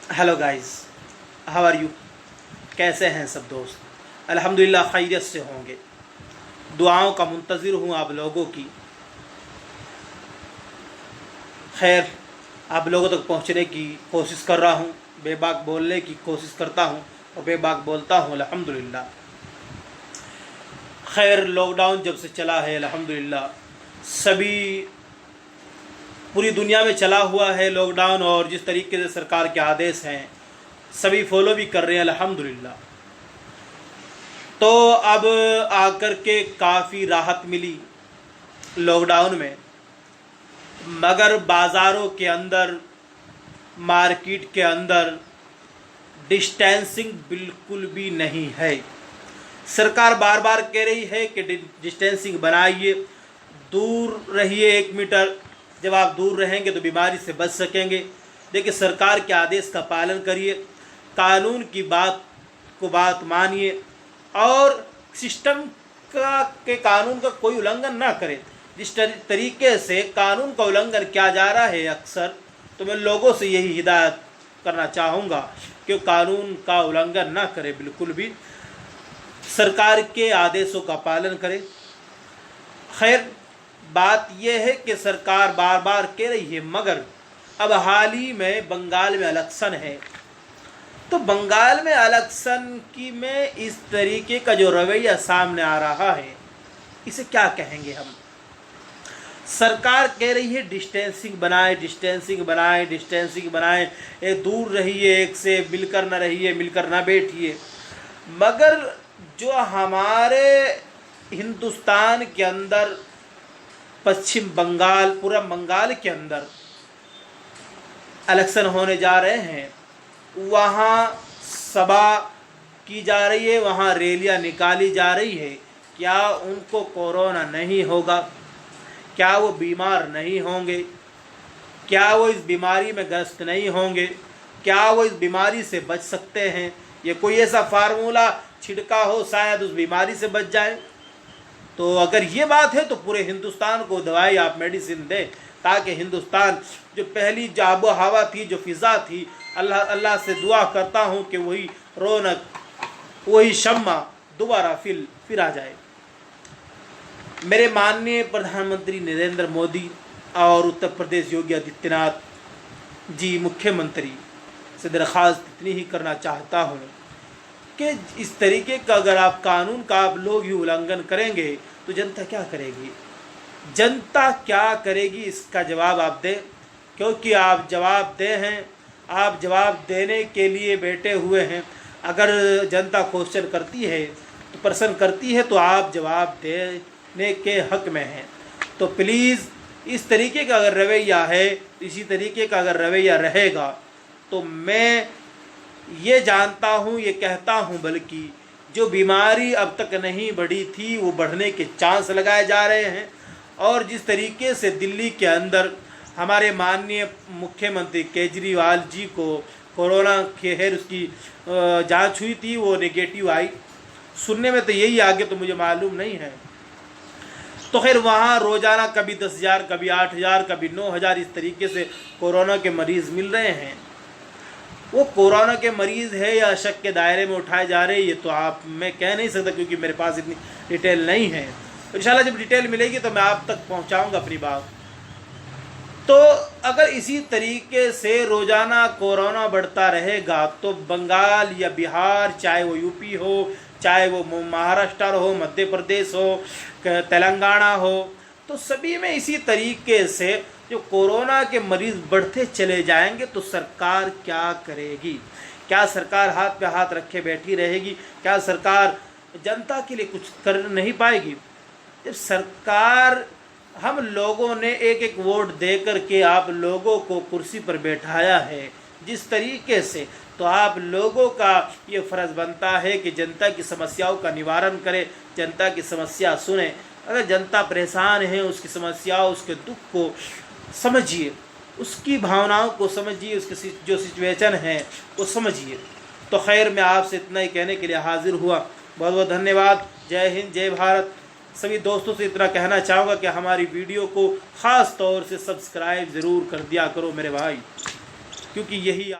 Hello guys, how are you? कैसे हैं सब दोस्त? अल्हम्दुलिल्लाह खैरियत से होंगे। दुआओं का मुंतज़िर हूँ आप लोगों की। खैर, आप लोगों तक पहुँचने की कोशिश कर रहा हूँ, बेबाक बोलने की कोशिश करता हूँ और बेबाक बोलता हूँ अल्हम्दुलिल्लाह। खैर, लॉकडाउन जब से चला है अल्हम्दुलिल्लाह सभी पूरी दुनिया में चला हुआ है लॉकडाउन, और जिस तरीके से सरकार के आदेश हैं सभी फॉलो भी कर रहे हैं अल्हम्दुलिल्लाह। तो अब आकर के काफ़ी राहत मिली लॉकडाउन में, मगर बाज़ारों के अंदर, मार्केट के अंदर डिस्टेंसिंग बिल्कुल भी नहीं है। सरकार बार बार कह रही है कि डिस्टेंसिंग बनाइए, दूर रहिए 1 मीटर। जब आप दूर रहेंगे तो बीमारी से बच सकेंगे। देखिए, सरकार के आदेश का पालन करिए, कानून की बात मानिए और सिस्टम के कानून का कोई उल्लंघन ना करें। जिस तरीके से कानून का उल्लंघन किया जा रहा है अक्सर, तो मैं लोगों से यही हिदायत करना चाहूँगा कि कानून का उल्लंघन ना करें, बिल्कुल भी सरकार के आदेशों का पालन करें। खैर, बात यह है कि सरकार बार बार कह रही है, मगर अब हाल ही में बंगाल में इलेक्शन है, तो बंगाल में इलेक्शन की में इस तरीके का जो रवैया सामने आ रहा है, इसे क्या कहेंगे हम? सरकार कह रही है डिस्टेंसिंग बनाए, डिस्टेंसिंग बनाए, डिस्टेंसिंग बनाए, दूर रहिए, एक से मिलकर न रहिए, मिलकर न बैठिए। मगर जो हमारे हिंदुस्तान के अंदर, पश्चिम बंगाल, पूरा बंगाल के अंदर इलेक्शन होने जा रहे हैं, वहाँ सभा की जा रही है, वहाँ रैलियाँ निकाली जा रही है। क्या उनको कोरोना नहीं होगा? क्या वो बीमार नहीं होंगे? क्या वो इस बीमारी में ग्रस्त नहीं होंगे? क्या वो इस बीमारी से बच सकते हैं? ये कोई ऐसा फार्मूला छिड़का हो शायद उस बीमारी से बच जाए? तो अगर ये बात है तो पूरे हिंदुस्तान को दवाई, आप मेडिसिन दें, ताकि हिंदुस्तान जो पहली जो आबो हवा थी, जो फ़िज़ा थी, अल्लाह से दुआ करता हूँ कि वही रौनक, वही शम्मा दोबारा फिर आ जाए। मेरे माननीय प्रधानमंत्री नरेंद्र मोदी और उत्तर प्रदेश योगी आदित्यनाथ जी मुख्यमंत्री से दरख्वास्त इतनी ही करना चाहता हूँ कि इस तरीके का अगर आप कानून का आप लोग ही उल्लंघन करेंगे तो जनता क्या करेगी? जनता क्या करेगी, इसका जवाब आप दें, क्योंकि आप जवाब दे हैं, आप जवाब देने के लिए बैठे हुए हैं। अगर जनता क्वेश्चन करती है, तो प्रश्न करती है, तो आप जवाब देने के हक में हैं। तो प्लीज़ इस तरीके का अगर रवैया है, इसी तरीके का अगर रवैया रहेगा, तो मैं ये जानता हूँ, ये कहता हूँ, बल्कि जो बीमारी अब तक नहीं बढ़ी थी वो बढ़ने के चांस लगाए जा रहे हैं। और जिस तरीके से दिल्ली के अंदर हमारे माननीय मुख्यमंत्री केजरीवाल जी को कोरोना के खैर उसकी जांच हुई थी, वो नेगेटिव आई, सुनने में तो यही, आगे तो मुझे मालूम नहीं है। तो खैर वहाँ रोज़ाना कभी 10,000, कभी 8,000, कभी 9,000 इस तरीके से कोरोना के मरीज़ मिल रहे हैं। वो कोरोना के मरीज़ है या शक के दायरे में उठाए जा रहे हैं, ये तो मैं कह नहीं सकता, क्योंकि मेरे पास इतनी डिटेल नहीं है। इंशाल्लाह जब डिटेल मिलेगी तो मैं आप तक पहुंचाऊंगा अपनी बात। तो अगर इसी तरीके से रोज़ाना कोरोना बढ़ता रहेगा, तो बंगाल या बिहार, चाहे वो यूपी हो, चाहे वो महाराष्ट्र हो, मध्य प्रदेश हो, तेलंगाना हो, तो सभी में इसी तरीके से जो कोरोना के मरीज़ बढ़ते चले जाएंगे, तो सरकार क्या करेगी? क्या सरकार हाथ पे हाथ रखे बैठी रहेगी? क्या सरकार जनता के लिए कुछ कर नहीं पाएगी? जब सरकार, हम लोगों ने एक एक वोट दे करके आप लोगों को कुर्सी पर बैठाया है जिस तरीके से, तो आप लोगों का ये फ़र्ज़ बनता है कि जनता की समस्याओं का निवारण करें, जनता की समस्या सुने। अगर जनता परेशान है, उसकी समस्याओं, उसके दुख को समझिए, उसकी भावनाओं को समझिए, उसकी जो सिचुएशन है वो समझिए। तो खैर, मैं आपसे इतना ही कहने के लिए हाजिर हुआ। बहुत बहुत धन्यवाद। जय हिंद, जय भारत। सभी दोस्तों से इतना कहना चाहूँगा कि हमारी वीडियो को ख़ास तौर से सब्सक्राइब ज़रूर कर दिया करो मेरे भाई, क्योंकि यही